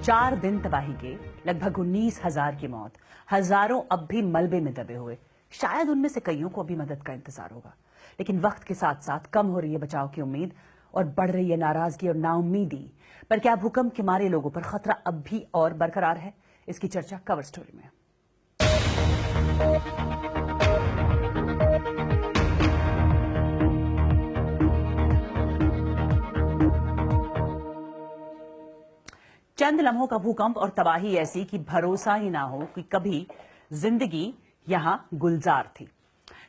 4 दिन तबाही के, लगभग 19,000 की मौत, हजारों अब भी मलबे में दबे हुए। शायद उनमें से कईयों को अभी मदद का इंतजार होगा, लेकिन वक्त के साथ साथ कम हो रही है बचाव की उम्मीद और बढ़ रही है नाराजगी और नाउम्मीदी। पर क्या भूकंप के मारे लोगों पर खतरा अब भी और बरकरार है? इसकी चर्चा कवर स्टोरी में। चंद लम्हों का भूकंप और तबाही ऐसी कि भरोसा ही ना हो कि कभी जिंदगी यहां गुलजार थी।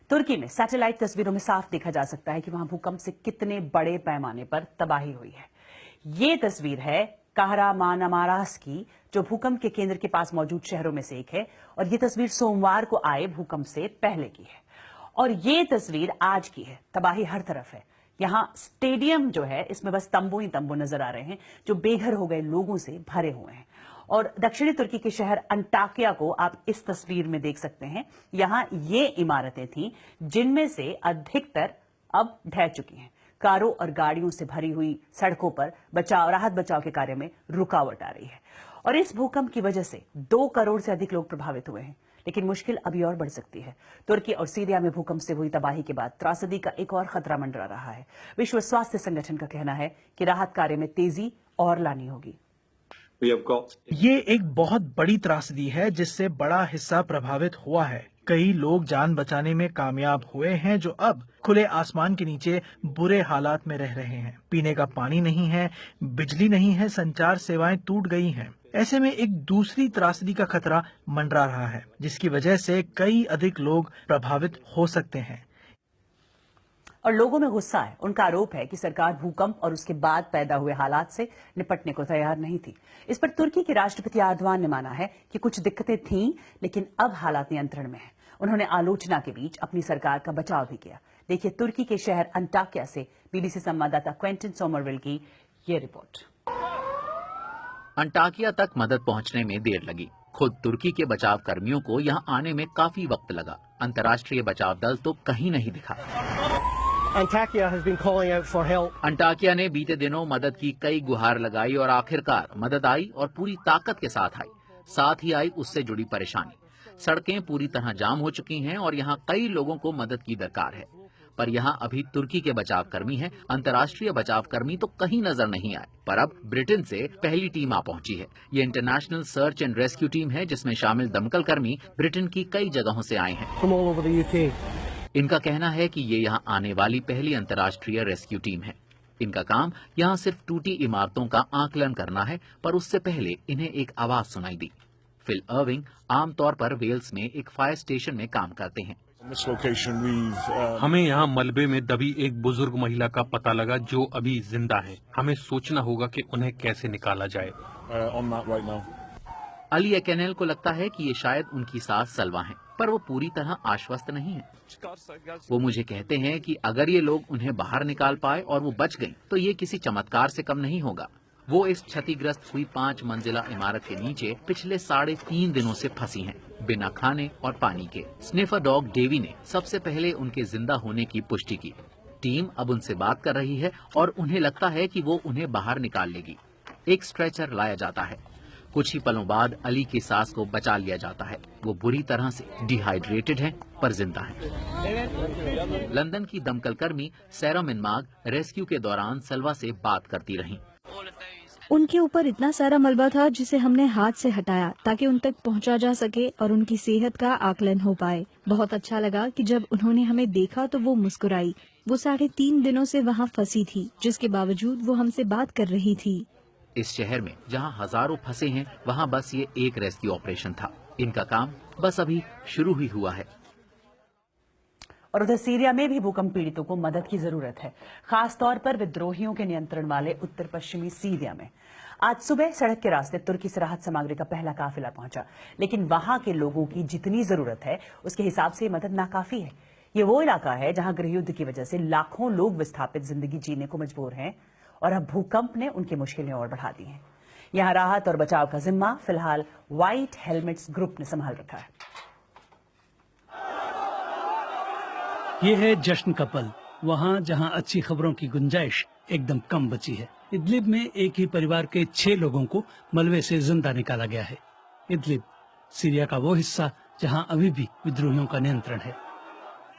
तुर्की में सैटेलाइट तस्वीरों में साफ देखा जा सकता है कि वहां भूकंप से कितने बड़े पैमाने पर तबाही हुई है। ये तस्वीर है काहरामानमारास की, जो भूकंप के केंद्र के पास मौजूद शहरों में से एक है, और ये तस्वीर सोमवार को आए भूकंप से पहले की है। और ये तस्वीर आज की है। तबाही हर तरफ है। यहां स्टेडियम जो है, इसमें बस तंबू ही तंबू नजर आ रहे हैं, जो बेघर हो गए लोगों से भरे हुए हैं। और दक्षिणी तुर्की के शहर अंटाकिया को आप इस तस्वीर में देख सकते हैं। यहां ये इमारतें थीं जिनमें से अधिकतर अब ढह चुकी हैं। कारों और गाड़ियों से भरी हुई सड़कों पर राहत बचाव के कार्य में रुकावट आ रही है। और इस भूकंप की वजह से 2 करोड़ से अधिक लोग प्रभावित हुए हैं। लेकिन मुश्किल अभी और बढ़ सकती है। तुर्की और सीरिया में भूकंप से हुई तबाही के बाद त्रासदी का एक और खतरा मंडरा रहा है। विश्व स्वास्थ्य संगठन का कहना है कि राहत कार्य में तेजी और लानी होगी। ये एक बहुत बड़ी त्रासदी है जिससे बड़ा हिस्सा प्रभावित हुआ है। कई लोग जान बचाने में कामयाब हुए हैं, जो अब खुले आसमान के नीचे बुरे हालात में रह रहे हैं। पीने का पानी नहीं है, बिजली नहीं है, संचार सेवाएं टूट गई हैं। ऐसे में एक दूसरी त्रासदी का खतरा मंडरा रहा है, जिसकी वजह से कई अधिक लोग प्रभावित हो सकते हैं। और लोगों में गुस्सा है। उनका आरोप है कि सरकार भूकंप और उसके बाद पैदा हुए हालात से निपटने को तैयार नहीं थी। इस पर तुर्की के राष्ट्रपति एर्दोगान ने माना है कि कुछ दिक्कतें थीं, लेकिन अब हालात नियंत्रण में हैं। उन्होंने आलोचना के बीच अपनी सरकार का बचाव भी किया। देखिए तुर्की के शहर अंटाकिया से बीबीसी संवाददाता क्वेंटिन सोमरविल की ये रिपोर्ट। अंटाकिया तक मदद पहुंचने में देर लगी। खुद तुर्की के बचाव कर्मियों को यहां आने में काफी वक्त लगा। अंतर्राष्ट्रीय बचाव दल तो कहीं नहीं दिखा। अंटाकिया ने बीते दिनों मदद की कई गुहार लगाई और आखिरकार मदद आई और पूरी ताकत के साथ आई। साथ ही आई उससे जुड़ी परेशानी। सड़कें पूरी तरह जाम हो चुकी हैं और यहाँ कई लोगों को मदद की दरकार है। पर यहाँ अभी तुर्की के बचाव कर्मी हैं। अंतर्राष्ट्रीय बचाव कर्मी तो कहीं नजर नहीं आए। पर अब ब्रिटेन से पहली टीम आ पहुंची है। ये international search and rescue team है, जिसमें शामिल दमकल कर्मी ब्रिटेन की कई जगहों से आए हैं। इनका कहना है कि ये यहाँ आने वाली पहली अंतर्राष्ट्रीय रेस्क्यू टीम है। इनका काम यहाँ सिर्फ टूटी इमारतों का आकलन करना है, पर उससे पहले इन्हें एक आवाज सुनाई दी। फिल अर्विंग आमतौर पर वेल्स में एक फायर स्टेशन में काम करते हैं। हमें यहाँ मलबे में दबी एक बुजुर्ग महिला का पता लगा, जो अभी जिंदा है। हमें सोचना होगा कि उन्हें कैसे निकाला जाए। अली एकेनेल को लगता है कि ये शायद उनकी सास सलवा हैं, पर वो पूरी तरह आश्वस्त नहीं है। वो मुझे कहते हैं कि अगर ये लोग उन्हें बाहर निकाल पाए और वो बच गईं, तो ये किसी चमत्कार से कम नहीं होगा। वो इस क्षतिग्रस्त हुई 5 मंजिला इमारत के नीचे पिछले 3.5 दिनों से फंसी हैं, बिना खाने और पानी के। स्निफर डॉग डेवी ने सबसे पहले उनके जिंदा होने की पुष्टि की। टीम अब उनसे बात कर रही है और उन्हें लगता है कि वो उन्हें बाहर निकाल लेगी। एक स्ट्रेचर लाया जाता है। कुछ ही पलों बाद अली की सास को बचा लिया जाता है। वो बुरी तरह से डिहाइड्रेटेड हैं, पर जिंदा हैं। लंदन की दमकल कर्मी सैरा मिनमाग रेस्क्यू के दौरान सलवा से बात करती रहीं। उनके ऊपर इतना सारा मलबा था जिसे हमने हाथ से हटाया ताकि उन तक पहुंचा जा सके और उनकी सेहत का आकलन हो पाए। बहुत अच्छा लगा कि जब उन्होंने हमें देखा तो वो मुस्कुराई। वो 3.5 दिनों से वहाँ फंसी थी, जिसके बावजूद वो हमसे बात कर रही थी। इस शहर में जहां हजारों फंसे हैं, वहां बस ये एक रेस्क्यू ऑपरेशन था। इनका काम बस अभी शुरू ही हुआ है। और उधर सीरिया में भी भूकंप पीड़ितों को मदद की जरूरत है, खासतौर पर विद्रोहियों के नियंत्रण वाले उत्तर पश्चिमी सीरिया में। आज सुबह सड़क के रास्ते तुर्की से राहत सामग्री का पहला काफिला पहुंचा, लेकिन वहां के लोगों की जितनी जरूरत है उसके हिसाब से मदद नाकाफी है। ये वो इलाका है जहां गृहयुद्ध की वजह से लाखों लोग विस्थापित जिंदगी जीने को मजबूर हैं, और अब भूकंप ने उनकी मुश्किलें और बढ़ा दी हैं। यहां राहत और बचाव का जिम्मा फिलहाल व्हाइट हेलमेट्स ग्रुप ने संभाल रखा है। ये है जश्न का पल, वहाँ जहाँ अच्छी खबरों की गुंजाइश एकदम कम बची है। इदलिब में एक ही परिवार के 6 लोगों को मलबे से जिंदा निकाला गया है। इदलिब सीरिया का वो हिस्सा जहां अभी भी विद्रोहियों का नियंत्रण है।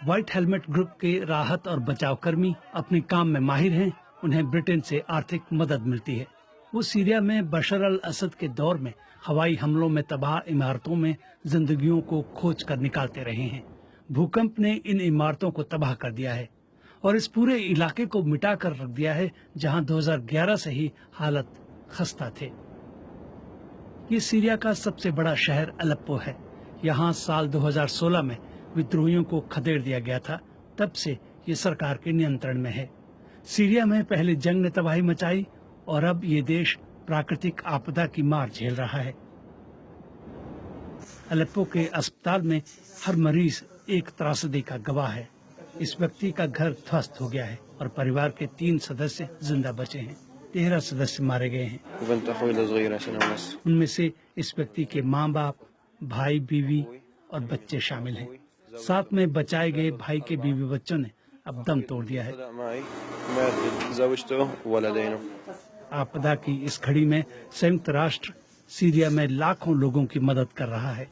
व्हाइट हेलमेट ग्रुप के राहत और बचाव कर्मी अपने काम में माहिर हैं। उन्हें ब्रिटेन से आर्थिक मदद मिलती है। वो सीरिया में बशर अल असद के दौर में हवाई हमलों में तबाह इमारतों में जिंदगियों को खोज कर निकालते रहे हैं। भूकंप ने इन इमारतों को तबाह कर दिया है और इस पूरे इलाके को मिटा कर रख दिया है जहां 2011 से ही हालत खस्ता थे। ये सीरिया का सबसे बड़ा शहर अलेप्पो है। यहाँ साल 2016 में विद्रोहियों को खदेड़ दिया गया था। तब से ये सरकार के नियंत्रण में है। सीरिया में पहले जंग ने तबाही मचाई और अब ये देश प्राकृतिक आपदा की मार झेल रहा है। अलेप्पो के अस्पताल में हर मरीज एक त्रासदी का गवाह है। इस व्यक्ति का घर ध्वस्त हो गया है और परिवार के 3 सदस्य जिंदा बचे हैं। 13 सदस्य मारे गए हैं। उनमें से इस व्यक्ति के माँ बाप, भाई, बीवी और बच्चे शामिल हैं। साथ में बचाए गए भाई के बीवी बच्चों ने अब दम तोड़ दिया है। आपदा की इस घड़ी में संयुक्त राष्ट्र सीरिया में लाखों लोगों की मदद कर रहा है।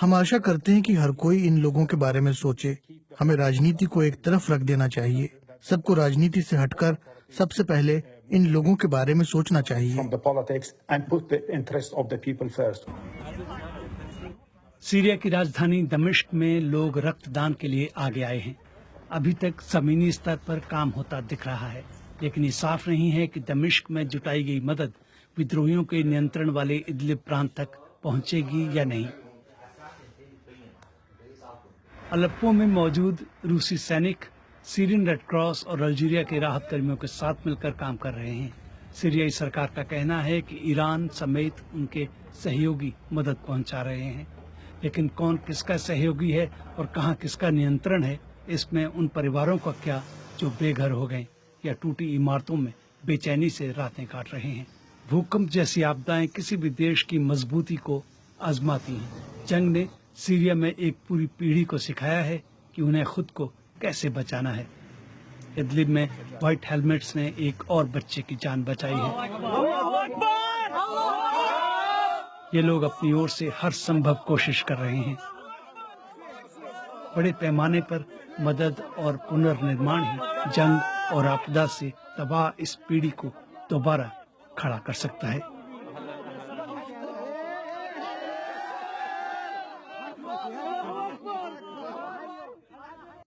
हम आशा करते हैं कि हर कोई इन लोगों के बारे में सोचे। हमें राजनीति को एक तरफ रख देना चाहिए। सबको राजनीति से हटकर सबसे पहले इन लोगों के बारे में सोचना चाहिए। सीरिया की राजधानी दमिश्क में लोग रक्तदान के लिए आगे आए हैं। अभी तक जमीनी स्तर पर काम होता दिख रहा है, लेकिन ये साफ नहीं है कि दमिश्क में जुटाई गई मदद विद्रोहियों के नियंत्रण वाले इदलिब प्रांत तक पहुंचेगी या नहीं। अलेप्पो में मौजूद रूसी सैनिक सीरियन रेड क्रॉस और अल्जीरिया के राहत कर्मियों के साथ मिलकर काम कर रहे हैं। सीरियाई सरकार का कहना है कि ईरान समेत उनके सहयोगी मदद पहुंचा रहे हैं, लेकिन कौन किसका सहयोगी है और कहां किसका नियंत्रण है, इसमें उन परिवारों का क्या जो बेघर हो गए या टूटी इमारतों में बेचैनी से रातें काट रहे हैं। भूकंप जैसी आपदाएं किसी भी देश की मजबूती को आजमाती हैं। जंग ने सीरिया में एक पूरी पीढ़ी को सिखाया है कि उन्हें खुद को कैसे बचाना है। इदलिब में व्हाइट हेलमेट्स ने एक और बच्चे की जान बचाई है। ये लोग अपनी ओर से हर संभव कोशिश कर रहे हैं। बड़े पैमाने पर मदद और पुनर्निर्माण ही जंग और आपदा से तबाह इस पीढ़ी को दोबारा खड़ा कर सकता है।